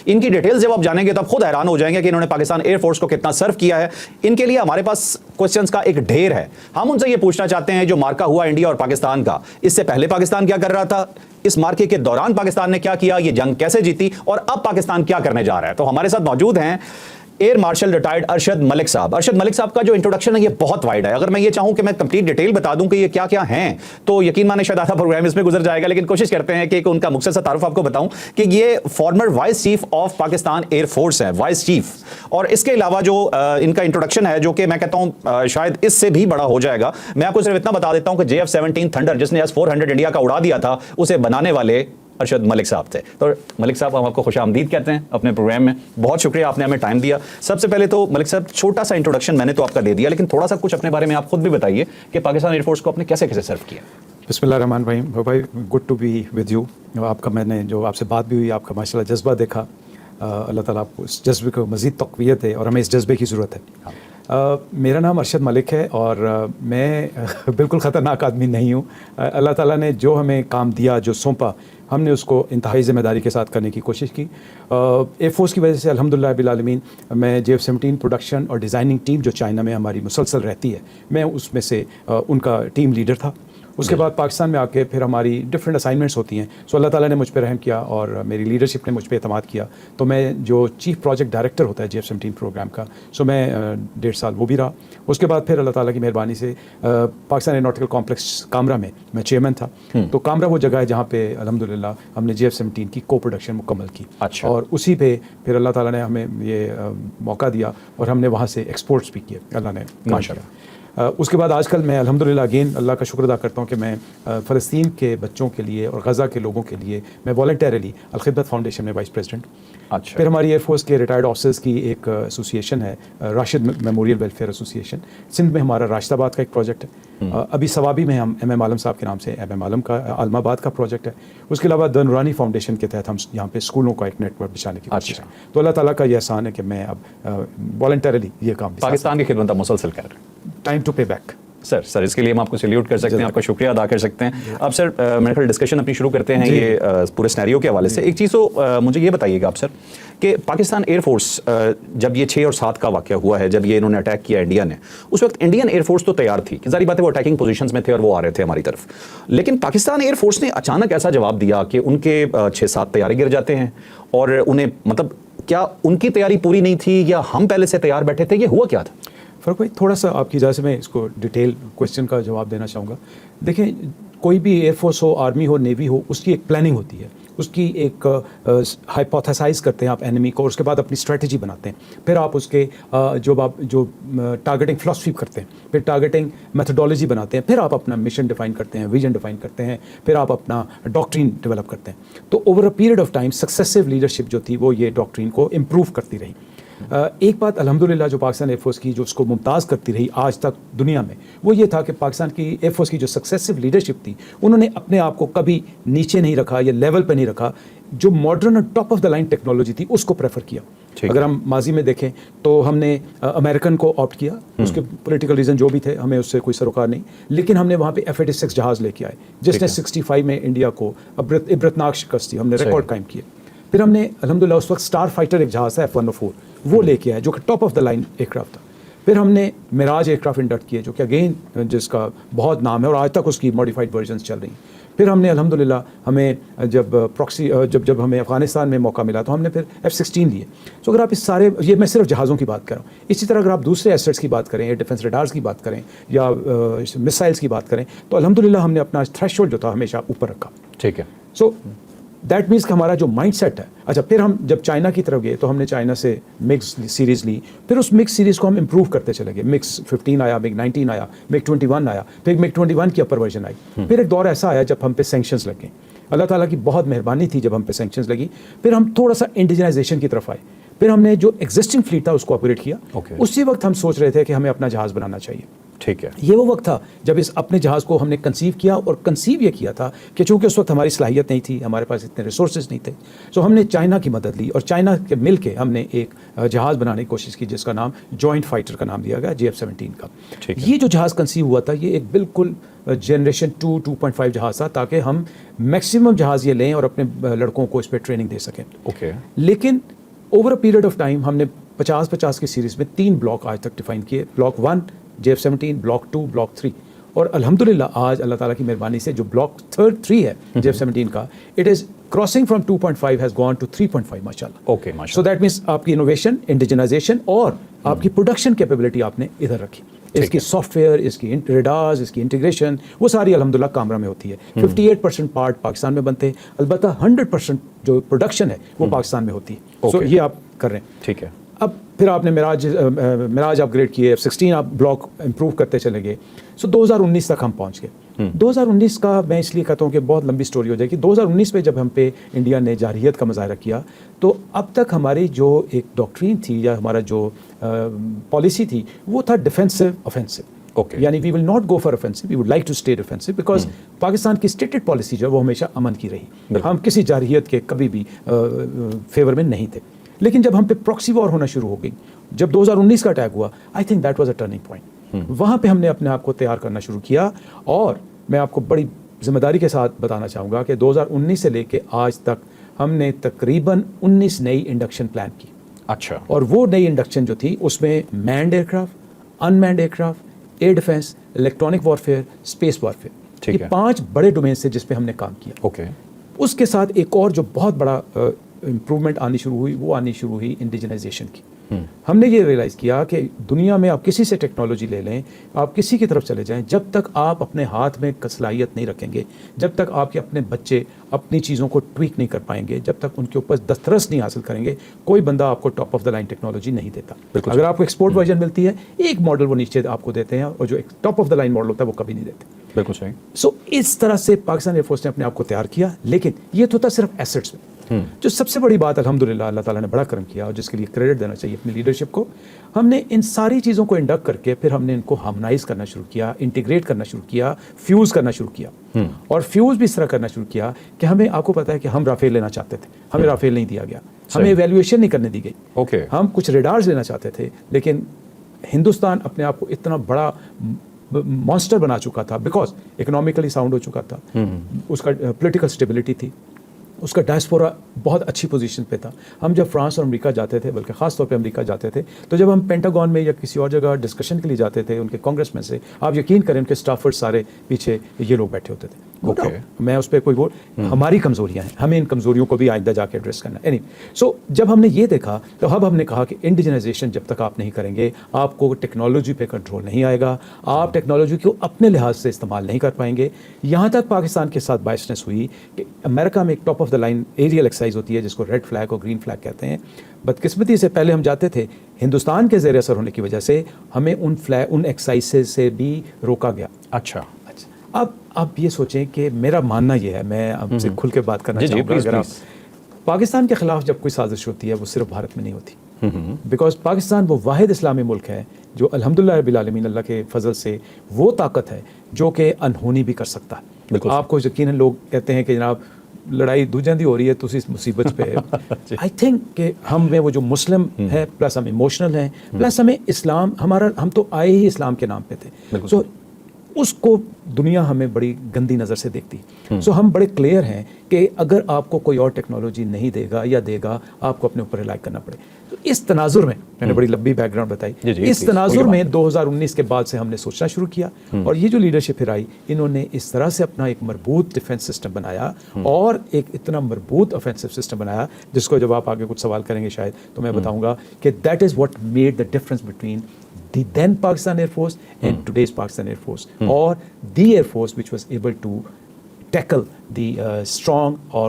ان کی ڈیٹیلز جب آپ جانیں گے تو آپ خود حیران ہو جائیں گے کہ انہوں نے پاکستان ایئر فورس کو کتنا سرو کیا ہے. ان کے لیے ہمارے پاس کوسچنز کا ایک ڈھیر ہے. ہم ان سے یہ پوچھنا چاہتے ہیں جو مارکا ہوا انڈیا اور پاکستان کا, اس سے پہلے پاکستان کیا کر رہا تھا, اس مارکے کے دوران پاکستان نے کیا کیا, یہ جنگ کیسے جیتی, اور اب پاکستان کیا کرنے جا رہا ہے. تو ہمارے ساتھ موجود ہیں air marshal retired Arshad Malik صاحب. ارشد ملک صاحب کا جو انٹروڈکشن ہے یہ بہت وائڈ ہے. اگر میں یہ چاہوں کہ میں کمپلیٹ ڈیٹیل بتا دوں کہ یہ کیا کیا ہیں تو یقین مانے شاید آدھا پروگرام اس میں گزر جائے گا, لیکن کوشش کرتے ہیں کہ ان کا مختصر تعارف آپ کو بتاؤں کہ یہ former vice chief of Pakistan air force ہے, وائس چیف. اور اس کے علاوہ جو ان کا انٹروڈکشن ہے جو کہ میں کہتا ہوں شاید اس سے بھی بڑا ہو جائے گا, میں آپ کو صرف اتنا بتا دیتا ہوں کہ JF-17 تھنڈر جس نے S-400 انڈیا کا اڑا دیا تھا اسے بنانے والے ارشد ملک صاحب تھے. تو ملک صاحب ہم آپ کو خوش آمدید کہتے ہیں اپنے پروگرام میں. بہت شکریہ آپ نے ہمیں ٹائم دیا. سب سے پہلے تو ملک صاحب چھوٹا سا انٹروڈکشن میں نے تو آپ کا دے دیا, لیکن تھوڑا سا کچھ اپنے بارے میں آپ خود بھی بتائیے کہ پاکستان ایئر فورس کو آپ نے کیسے کیسے سرو کیا. بسم اللہ الرحمن الرحیم. بھائی good to be with you. آپ کا میں نے جو آپ سے بات بھی ہوئی, آپ کا ماشاء اللہ جذبہ دیکھا. اللہ تعالیٰ آپ کو اس جذبے کو مزید تقویت دے اور ہمیں اس جذبے کی ضرورت ہے. میرا نام ارشد ملک ہے اور میں بالکل خطرناک آدمی نہیں ہوں. اللہ تعالیٰ نے جو ہمیں کام دیا, جو سونپا, ہم نے اس کو انتہائی ذمہ داری کے ساتھ کرنے کی کوشش کی. ایئر فورس کی وجہ سے الحمدللہ رب العالمین میں JF-17 پروڈکشن اور ڈیزائننگ ٹیم جو چائنا میں ہماری مسلسل رہتی ہے, میں اس میں سے ان کا ٹیم لیڈر تھا. اس کے بعد پاکستان میں آ کے پھر ہماری ڈفرینٹ اسائنمنٹس ہوتی ہیں. سو اللہ تعالیٰ نے مجھ پہ رحم کیا اور میری لیڈرشپ نے مجھ پہ اعتماد کیا. تو میں جو چیف پروجیکٹ ڈائریکٹر ہوتا ہے JF-17 پروگرام کا, سو میں 1.5 سال وہ بھی رہا. اس کے بعد پھر اللہ تعالیٰ کی مہربانی سے پاکستان ایروناٹیکل کمپلیکس کامرا میں چیئرمین تھا. تو کامرا وہ جگہ ہے جہاں پہ الحمدللہ ہم نے JF-17 کی کو پروڈکشن مکمل کی. اور اسی پہ پھر اللہ تعالیٰ نے ہمیں یہ موقع دیا اور ہم نے وہاں سے ایکسپورٹس بھی کیے. اللہ نے ماشاء اللہ. اس کے بعد آج کل میں الحمدللہ اگین اللہ کا شکر ادا کرتا ہوں کہ میں فلسطین کے بچوں کے لیے اور غزہ کے لوگوں کے لیے میں والنٹیرلی الخدمت فاؤنڈیشن میں وائس پریزیڈنٹ. پھر ہماری ایئر فورس کے ریٹائرڈ آفیسرز کی ایک ایسوسیشن ہے, Rashid memorial welfare association. Sindh میں ہمارا راشد آباد کا ایک پروجیکٹ ہے. ابھی سوابی میں ہم MM عالم صاحب کے نام سے MM عالم کا عالم آباد کا پروجیکٹ ہے. اس کے علاوہ دا نورانی فاؤنڈیشن کے تحت ہم یہاں پہ اسکولوں کا ایک نیٹ ورک بچھانے کی کوشش ہے. تو اللہ تعالیٰ کا یہ احسان ہے کہ میں اب والنٹیرلی یہ کام پاکستان کی خدمت مسلسل کر رہے ہیں. Time to pay back. Sir اس کے لیے ہم آپ کو سیلیوٹ کر سکتے ہیں, آپ کا شکریہ ادا کر سکتے ہیں. اب سر میرے خیال ڈسکشن اپنی شروع کرتے ہیں یہ پورے سینیریو کے حوالے سے. ایک چیز تو مجھے یہ بتائیے گا آپ سر کہ پاکستان ایئر فورس جب یہ 6 اور 7 کا واقعہ ہوا ہے, جب یہ انہوں نے اٹیک کیا انڈیا نے, اس وقت انڈین ایئر فورس تو تیار تھی, ظاہر بات ہے وہ اٹیکنگ پوزیشنز میں تھے اور وہ آ رہے تھے ہماری طرف. لیکن پاکستان ایئر فورس نے اچانک ایسا جواب دیا کہ ان کے 6-7 تیارے گر جاتے ہیں اور انہیں مطلب کیا ان کی تیاری پوری نہیں تھی یا ہم پہلے سے تیار بیٹھے تھے, یہ ہوا کیا تھا؟ فرق بھائی تھوڑا سا آپ کی اجازت سے میں اس کو ڈیٹیل کویسچن کا جواب دینا چاہوں گا. دیکھیں کوئی بھی ایئر فورس ہو, آرمی ہو, نیوی ہو, اس کی ایک پلاننگ ہوتی ہے, اس کی ایک ہائپوتھیسائز کرتے ہیں آپ اینیمی کو, اس کے بعد اپنی اسٹریٹجی بناتے ہیں, پھر آپ اس کے جو ٹارگیٹنگ فلاسفی کرتے ہیں, پھر ٹارگیٹنگ میتھڈالوجی بناتے ہیں, پھر آپ اپنا مشن ڈیفائن کرتے ہیں, ویژن ڈیفائن کرتے ہیں, پھر آپ اپنا ڈاکٹرین ڈیولپ کرتے ہیں. تو over a period of time successive leadership جو تھی وہ یہ ڈاکٹرین کو امپروو کرتی رہی. ایک بات الحمدللہ جو پاکستان ایئر فورس کی جو اس کو ممتاز کرتی رہی آج تک دنیا میں, وہ یہ تھا کہ پاکستان کی ایئر فورس کی جو سکسیسو لیڈرشپ تھی, انہوں نے اپنے آپ کو کبھی نیچے نہیں رکھا یا لیول پہ نہیں رکھا. جو ماڈرن اور top of the line technology تھی اس کو پریفر کیا. اگر ہم ماضی میں دیکھیں تو ہم نے امریکن کو آپٹ کیا, اس کے پولیٹیکل ریزن جو بھی تھے ہمیں اس سے کوئی سروکار نہیں, لیکن ہم نے وہاں پہ F-86 جہاز لے کے آئے جس نے 65 میں انڈیا کو عبرتناک شکست دی, ہم نے ریکارڈ قائم کیے. پھر ہم نے الحمدللہ اس وقت اسٹار فائٹر ایک جہاز تھا F-104, وہ لے کے آئے جو کہ top of the line aircraft تھا. پھر ہم نے میراج ایئر کرافٹ انڈکٹ کیے جو کہ اگین جس کا بہت نام ہے اور آج تک اس کی ماڈیفائڈ ورژنس چل رہی ہیں. پھر ہم نے الحمدللہ ہمیں جب ہمیں افغانستان میں موقع ملا تو ہم نے پھر F-16 لیے. تو اگر آپ اس سارے, یہ میں صرف جہازوں کی بات کر رہا ہوں, اسی طرح اگر آپ دوسرے ایسٹس کی بات کریں یا ڈیفنس ریڈارز کی بات کریں یا مسائلس کی بات کریں تو الحمدللہ ہم نے اپنا تھریش ہولڈ جو تھا ہمیشہ اوپر رکھا. ٹھیک ہے. سو دیٹ مینس کہ ہمارا جو مائنڈ سیٹ ہے. اچھا پھر ہم جب چائنا کی طرف گئے تو ہم نے چائنا سے مکس سیریز لی, پھر اس مکس سیریز کو ہم امپروو کرتے چلے گئے. مکس 15 آیا, مگ 19 آیا, مگ 21 آیا, پھر مگ 21 کی اپر ورژن آئی. پھر ایک دور ایسا آیا جب ہم پہ سینکشنز لگ گئے. اللہ تعالیٰ کی بہت مہربانی تھی جب ہم پہ سینکشنز لگی, پھر ہم تھوڑا سا انڈیجنائزیشن کی طرف آئے. پھر ہم نے جو ایگزسٹنگ فلیٹ تھا اس کو اپگریڈ کیا. اسی وقت ہم سوچ رہے تھے کہ ہمیں اپنا جہاز بنانا چاہیے. ٹھیک ہے. یہ وہ وقت تھا جب اس اپنے جہاز کو ہم نے کنسیو کیا, اور کنسیو یہ کیا تھا کہ چونکہ اس وقت ہماری صلاحیت نہیں تھی, ہمارے پاس اتنے ریسورسز نہیں تھے, سو ہم نے چائنا کی مدد لی, اور چائنا کے مل کے ہم نے ایک جہاز بنانے کی کوشش کی جس کا نام جوائنٹ فائٹر کا نام دیا گیا, JF-17 کا. یہ جو جہاز کنسیو ہوا تھا یہ ایک بالکل جنریشن 2.5 جہاز تھا, تاکہ ہم میکسیمم جہاز یہ لیں اور اپنے لڑکوں کو اس پہ ٹریننگ دے سکیں. لیکن over a period of time ہم نے 50 کی سیریز میں 3 بلاک آج تک ڈیفائن کیے. بلاک 1 JF-17, بلاک 2 بلاک 3, اور الحمدللہ آج اللہ تعالیٰ کی مہربانی سے جو بلاک 3 ہے JF-17 کا, it is crossing from 2.5 has gone to 3.5 ماشاءاللہ. سو دیٹ مینس آپ کی انوویشن, انڈیجنائزیشن اور آپ کی پروڈکشن کیپیبلٹی آپ نے ادھر رکھی. اس کی سافٹ ویئر, اس کی ریڈارز, اس کی انٹیگریشن, وہ ساری الحمدللہ کامرا میں ہوتی ہے. 58% پارٹ پاکستان میں بنتے ہیں, البتہ 100% جو پروڈکشن ہے وہ پاکستان میں ہوتی ہے. سو یہ آپ کر رہے ہیں. ٹھیک ہے. اب پھر آپ نے معراج اپ گریڈ کیے, F-16 آپ بلاک امپروو کرتے چلے گئے. سو 2019 تک ہم پہنچ گئے. 2019 کا میں اس لیے کہتا ہوں کہ بہت لمبی سٹوری ہو جائے گی. 2019 میں جب ہم پہ انڈیا نے جارحیت کا مظاہرہ کیا, تو اب تک ہماری جو ایک ڈاکٹرین تھی یا ہمارا جو پالیسی تھی وہ تھا ڈیفینسو آفینسو. یعنی we will not go for offensive, we would like to stay defensive, because Pakistan کی اسٹیٹڈ پالیسی جو ہے وہ ہمیشہ امن کی رہی. ہم کسی جارحیت کے کبھی بھی فیور میں نہیں تھے. لیکن جب ہم پہ پراکسی وار ہونا شروع ہو گئی, جب 2019 کا اٹیک ہوا, I think that was a turning point. وہاں پہ ہم نے اپنے آپ کو تیار کرنا شروع کیا, اور میں آپ کو بڑی ذمہ داری کے ساتھ بتانا چاہوں گا کہ 2019 سے لے کے آج تک ہم نے تقریباً 19 نئی انڈکشن پلان کی. اچھا. اور وہ نئی انڈکشن جو تھی اس میں manned aircraft, unmanned aircraft, air defence, electronic warfare, space warfare, یہ 5 بڑے ڈومینس تھے جس پہ ہم نے کام کیا. اس کے ساتھ ایک اور جو بہت بڑا امپروومنٹ آنی شروع ہوئی, وہ آنی شروع ہوئی انڈیجنائزیشن کی. ہم نے یہ ریئلائز کیا کہ دنیا میں آپ کسی سے ٹیکنالوجی لے لیں, آپ کسی کی طرف چلے جائیں, جب تک آپ اپنے ہاتھ میں صلاحیت نہیں رکھیں گے, جب تک آپ کے اپنے بچے اپنی چیزوں کو ٹویک نہیں کر پائیں گے, جب تک ان کے اوپر دسترس نہیں حاصل کریں گے, کوئی بندہ آپ کو top of the line technology نہیں دیتا. اگر آپ کو ایکسپورٹ ورژن ملتی ہے, ایک ماڈل وہ نیچے آپ کو دیتے ہیں, اور جو top of the line model ہوتا ہے وہ کبھی نہیں دیتے. بالکل صحیح. سو اس طرح سے پاکستان ایئر فورس نے اپنے آپ کو تیار کیا. لیکن یہ تو تھا صرف ایسٹس میں. جو سب سے بڑی بات الحمدللہ اللہ تعالیٰ نے بڑا کرم کیا, اور جس کے لیے کریڈٹ دینا چاہیے اپنی لیڈرشپ کو, ہم نے ان ساری چیزوں کو انڈکٹ کر کے پھر ہم نے ان کو ہارمونائز کرنا شروع کیا, انٹیگریٹ کرنا شروع کیا, فیوز کرنا شروع کیا. اور فیوز بھی اس طرح کرنا شروع کیا کہ ہمیں, آپ کو پتہ ہے کہ ہم رافیل لینا چاہتے تھے, ہمیں رافیل نہیں دیا گیا, ہمیں ایویلویشن نہیں کرنے دی گئی. ہم کچھ ریڈارز لینا چاہتے تھے, لیکن ہندوستان اپنے آپ کو اتنا بڑا مانسٹر بنا چکا تھا, بیکاز اکنامیکلی ساؤنڈ ہو چکا تھا, اس کا پولیٹیکل اسٹیبلٹی تھی, اس کا ڈائسپورا بہت اچھی پوزیشن پہ تھا. ہم جب فرانس اور امریکہ جاتے تھے, بلکہ خاص طور پہ امریکہ جاتے تھے, تو جب ہم پینٹاگون میں یا کسی اور جگہ ڈسکشن کے لیے جاتے تھے ان کے کانگریس میں سے, آپ یقین کریں ان کے اسٹافرز سارے پیچھے یہ لوگ بیٹھے ہوتے تھے. میں اس پہ کوئی وہ ہماری کمزوریاں ہیں, ہمیں ان کمزوریوں کو بھی آئندہ جا کے ایڈریس کرنا ہے. سو جب ہم نے یہ دیکھا تو اب ہم نے کہا کہ انڈیجنائزیشن جب تک آپ نہیں کریں گے, آپ کو ٹیکنالوجی پہ کنٹرول نہیں آئے گا, آپ ٹیکنالوجی کو اپنے لحاظ سے استعمال نہیں کر پائیں گے. یہاں تک پاکستان کے ساتھ بائسنس ہوئی کہ امریکہ میں ایک top of the line aerial exercise ہوتی ہے جس کو ریڈ فلیگ اور گرین فلیگ کہتے ہیں. بدقسمتی سے پہلے ہم جاتے تھے, ہندوستان کے زیر اثر ہونے کی وجہ سے ہمیں ان ایکسرسائز سے بھی روکا گیا. اچھا. اب یہ سوچیں کہ میرا ماننا یہ ہے, میں آپ سے کھل کے بات کرنا چاہوں گا, اگر آپ پاکستان کے خلاف جب کوئی سازش ہوتی ہے وہ صرف بھارت میں نہیں ہوتی, بیکاز پاکستان وہ واحد اسلامی ملک ہے جو الحمدللہ رب العالمین اللہ کے فضل سے وہ طاقت ہے جو کہ انہونی بھی کر سکتا ہے. آپ کو یقیناً لوگ کہتے ہیں کہ جناب لڑائی دوجہاں دی ہو رہی ہے تو اس مصیبت پہ ہے. آئی تھنک کہ ہم میں وہ جو مسلم ہے, پلس ہم ایموشنل ہیں, پلس ہمیں اسلام, ہم تو آئے ہی اسلام کے نام پہ تھے. سو اس کو دنیا ہمیں بڑی گندی نظر سے دیکھتی. سو ہم بڑے کلیئر ہیں کہ اگر آپ کو کوئی اور ٹیکنالوجی نہیں دے گا یا دے گا, آپ کو اپنے اوپر ریلائی کرنا پڑے. تو اس تناظر میں نے بڑی لمبی بیک گراؤنڈ بتائی, اس تناظر میں 2019 کے بعد سے ہم نے سوچنا شروع کیا, اور یہ جو لیڈرشپ پھر آئی, انہوں نے اس طرح سے اپنا ایک مربوط ڈیفینس سسٹم بنایا اور ایک اتنا مربوط آفینسو سسٹم بنایا جس کو جب آپ آگے کچھ سوال کریں گے شاید تو میں بتاؤں گا کہ that is what made the difference between the then Pakistan Air Force and today's Pakistan Air Force, or the Air Force which was able to tackle the strong or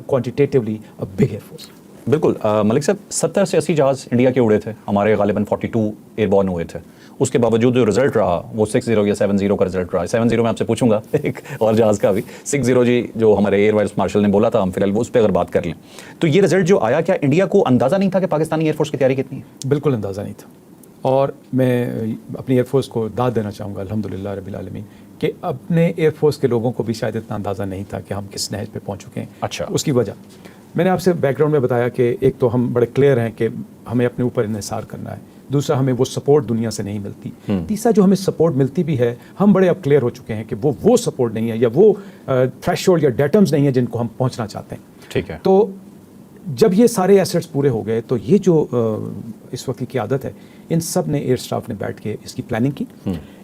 quantitatively a big Air Force. بالکل ملک صاحب, 70 سے 80 جہاز India کے اڑے تھے, ہمارے غالباً 42 year born ہوئے تھے. اس کے باوجود جو رزلٹ رہا وہ 60 یا 70 کا رزلٹ رہا. 70 میں آپ سے پوچھوں گا ایک اور جہاز کا بھی, 60 جی جو ہمارے ایئر وائس مارشل نے بولا تھا, ہم فی الحال اس پہ اگر بات کر لیں تو یہ رزلٹ جو آیا, کیا انڈیا کو اندازہ نہیں تھا کہ پاکستانی ایئر فورس کی تیاری کتنی ہے؟ بالکل اندازہ نہیں تھا. اور میں اپنی ایئر فورس کو داد دینا چاہوں گا الحمدللہ رب العالمین کہ اپنے ایئر فورس کے لوگوں کو بھی شاید اتنا اندازہ نہیں تھا کہ ہم کس نہج پہ پہنچ چکے ہیں. اچھا. اس کی وجہ میں نے آپ سے بیک گراؤنڈ میں بتایا کہ ایک تو ہم بڑے کلیئر ہیں کہ ہمیں اپنے اوپر انحصار کرنا ہے, دوسرا ہمیں وہ سپورٹ دنیا سے نہیں ملتی, تیسرا جو ہمیں سپورٹ ملتی بھی ہے ہم بڑے اب کلیئر ہو چکے ہیں کہ وہ سپورٹ نہیں ہے یا وہ تھریش ہولڈ یا ڈیٹمز نہیں ہیں جن کو ہم پہنچنا چاہتے ہیں. ٹھیک ہے. تو جب یہ سارے ایسٹس پورے ہو گئے تو یہ جو اس وقت کی قیادت ہے ان سب نے ایئر اسٹاف نے بیٹھ کے اس کی پلاننگ کی,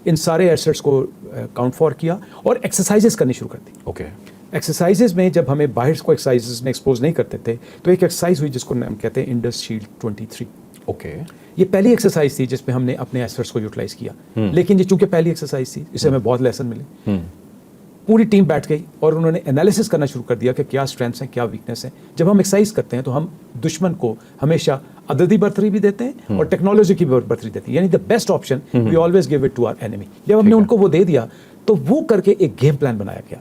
ان سارے ایسٹس کو کاؤنٹ فار کیا اور ایکسرسائزز کرنی شروع کر دی. اوکے. ایکسرسائزز میں جب ہمیں باہر کو ایکسرسائزز میں ایکسپوز نہیں کرتے تھے تو ایک ایکسرسائز ہوئی جس کو ہم کہتے ہیں انڈس شیلڈ 23. اوکے. یہ پہلی ایکسرسائز تھی جس پہ ہم نے اپنے ایسٹس کو یوٹیلائز کیا, لیکن یہ چونکہ پہلی ایکسرسائز تھی اس سے ہمیں بہت لیسن ملے. پوری ٹیم بیٹھ گئی اور انہوں نے انالیسس کرنا شروع کر دیا کہ کیا اسٹرینتھس ہیں کیا ویکنیس ہیں. جب ہم ایکسرسائز کرتے ہیں تو ہم دشمن کو ہمیشہ عددی برتری بھی دیتے ہیں اور ٹیکنالوجی کی برتری دیتے ہیں, یعنی the best option we always give it to our enemy. جب ہم نے ان کو وہ دے دیا تو وہ کر کے ایک گیم پلان بنایا گیا.